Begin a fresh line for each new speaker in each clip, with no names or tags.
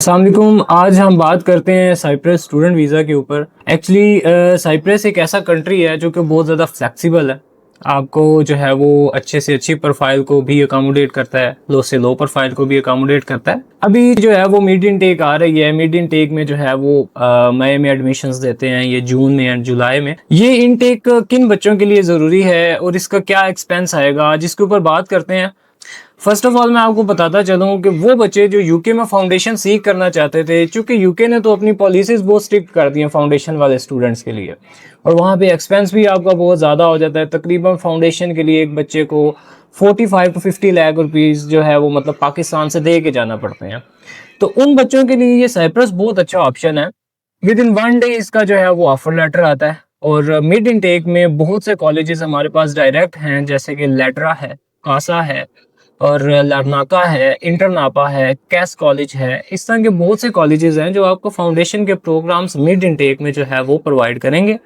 अस्सलाम वालेकुम। आज हम बात करते हैं साइप्रस स्टूडेंट वीज़ा के ऊपर। एक्चुअली साइप्रस एक ऐसा कंट्री है जो कि बहुत ज़्यादा फ्लेक्सिबल है। आपको जो है वो अच्छे से अच्छी प्रोफाइल को भी अकोमोडेट करता है, लो से लो प्रोफाइल को भी अकोमोडेट करता है। अभी जो है वो मिड इनटेक आ रही है। मिड इनटेक में जो है वो मई में एडमिशन्स देते हैं, ये जून में एंड जुलाई में। ये इनटेक किन बच्चों के लिए ज़रूरी है और इसका क्या एक्सपेंस आएगा, जिसके ऊपर बात करते हैं। फर्स्ट ऑफ ऑल मैं आपको बताता चलूँ कि वो बच्चे जो यूके में फाउंडेशन सीख करना चाहते थे, चूंकि यूके ने तो अपनी पॉलिसीज बहुत स्ट्रिक्ट कर दी हैं फाउंडेशन वाले स्टूडेंट्स के लिए, और वहाँ पे एक्सपेंस भी आपका बहुत ज़्यादा हो जाता है। तकरीबन फाउंडेशन के लिए एक बच्चे को 45 to 50 लाख रुपीज़ जो है वो मतलब पाकिस्तान से दे के जाना पड़ते हैं। तो उन बच्चों के लिए ये साइप्रस बहुत अच्छा ऑप्शन है। विद इन 1 डे इसका जो है वो ऑफर लेटर आता है, और मिड इनटेक में बहुत से कॉलेजेस हमारे पास डायरेक्ट हैं, जैसे कि लेटरा है, कासा है, और लरनाका है, इंटरनापा है, कैस कॉलेज है। इस तरह के बहुत से कॉलेजेस हैं जो आपको फाउंडेशन के प्रोग्राम्स मिड इनटेक में जो है वो प्रोवाइड करेंगे।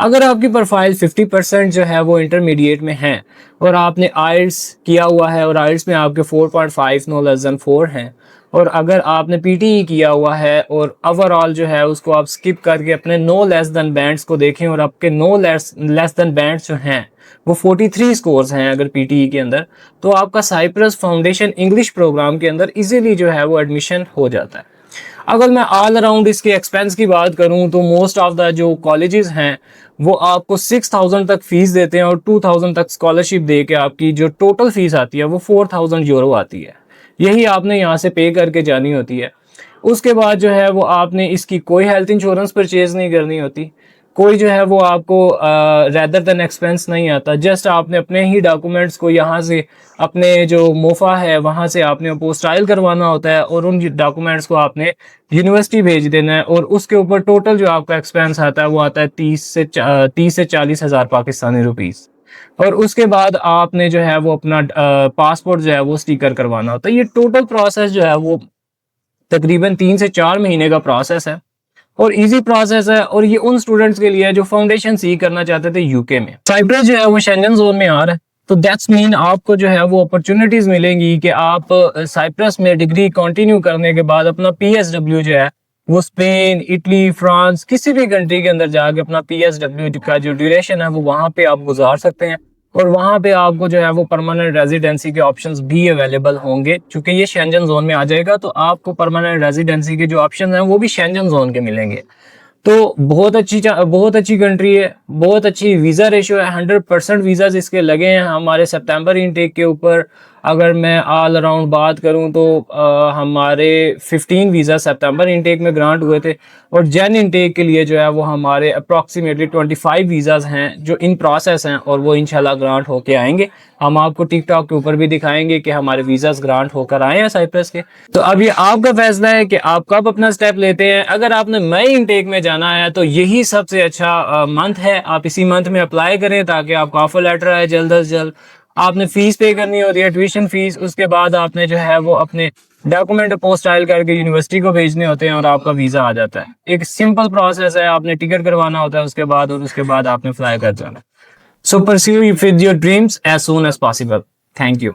अगर आपकी प्रोफाइल 50% जो है वो इंटरमीडिएट में है और आपने आइल्स किया हुआ है और आइल्स में आपके 4.5 नो लेस देन 4 हैं, और अगर आपने पीटीई किया हुआ है और ओवरऑल जो है उसको आप स्किप करके अपने नो लेस देन बैंड्स को देखें और आपके नो लेस देन बैंड्स जो हैं वो 43 स्कोर्स हैं अगर पीटीई के अंदर, तो आपका साइप्रस फाउंडेशन इंग्लिश प्रोग्राम के अंदर इजीली जो है वो एडमिशन हो जाता है। अगर मैं ऑल अराउंड इसके एक्सपेंस की बात करूं तो मोस्ट ऑफ द जो कॉलेजेस हैं वो आपको 6000 तक फीस देते हैं, और 2000 तक स्कॉलरशिप दे के आपकी जो टोटल फीस आती है वो 4000 यूरो आती है। यही आपने यहाँ से पे करके जानी होती है। उसके बाद जो है वो आपने इसकी कोई हेल्थ इंश्योरेंस परचेज नहीं करनी होती, कोई जो है वो आपको रेदर देन एक्सपेंस नहीं आता। जस्ट आपने अपने ही डॉक्यूमेंट्स को यहाँ से अपने जो मोफा है वहाँ से आपने अपोस्टाइल करवाना होता है, और उन डॉक्यूमेंट्स को आपने यूनिवर्सिटी भेज देना है, और उसके ऊपर टोटल जो आपका एक्सपेंस आता है वो आता है 30 से 40 हज़ार पाकिस्तानी रुपीज़। और उसके बाद आपने जो है वो अपना पासपोर्ट जो है वो स्टिकर करवाना होता है। ये टोटल प्रोसेस जो है वो तकरीबन 3 से 4 महीने का प्रोसेस है, और इजी प्रोसेस है, और ये उन स्टूडेंट्स के लिए है जो फाउंडेशन सी करना चाहते थे यूके में। साइप्रस जो है वो शेंजन जोन में आ रहा है, तो दैट्स मीन आपको जो है वो अपॉर्चुनिटीज मिलेंगी कि आप साइप्रस में डिग्री कंटिन्यू करने के बाद अपना पीएसडब्ल्यू जो है वो स्पेन, इटली, फ्रांस, किसी भी कंट्री के अंदर जाके अपना पीएसडब्ल्यू का जो ड्यूरेशन है वो वहाँ पे आप गुजार सकते हैं, और वहाँ पे आपको जो है वो परमानेंट रेजिडेंसी के ऑप्शंस भी अवेलेबल होंगे। क्योंकि ये शेंजन जोन में आ जाएगा तो आपको परमानेंट रेजिडेंसी के जो ऑप्शन हैं वो भी शेंजन जोन के मिलेंगे। तो बहुत अच्छी कंट्री है, बहुत अच्छी वीज़ा रेशियो है। 100% वीज़ाज इसके लगे हैं हमारे सितंबर इनटेक के ऊपर। अगर मैं ऑल अराउंड बात करूं तो हमारे 15 वीज़ा सितंबर इनटेक में ग्रांट हुए थे, और जैन इनटेक के लिए जो है वो हमारे अप्रॉक्सीमेटली 25 वीज़ाज हैं जो इन प्रोसेस हैं, और वो इंशाल्लाह ग्रांट होके आएंगे। हम आपको टिकटॉक के ऊपर भी दिखाएंगे कि हमारे वीज़ाज ग्रांट होकर आए हैं साइप्रस के। तो अब ये आपका फैसला है कि आप कब अपना स्टेप लेते हैं। अगर आपने मई इनटेक में जाना है तो यही सबसे अच्छा मंथ है, आप इसी मंथ में अप्लाई करें ताकि आपको ऑफर लेटर आए जल्द से जल्द। आपने फीस पे करनी होती है, ट्यूशन फीस। उसके बाद आपने जो है वो अपने डॉक्यूमेंट पोस्टाइल करके यूनिवर्सिटी को भेजने होते हैं और आपका वीज़ा आ जाता है। एक सिंपल प्रोसेस है, आपने टिकट करवाना होता है उसके बाद, और उसके बाद आपने फ्लाई कर जाना। So pursue with your dreams as soon as possible. Thank you.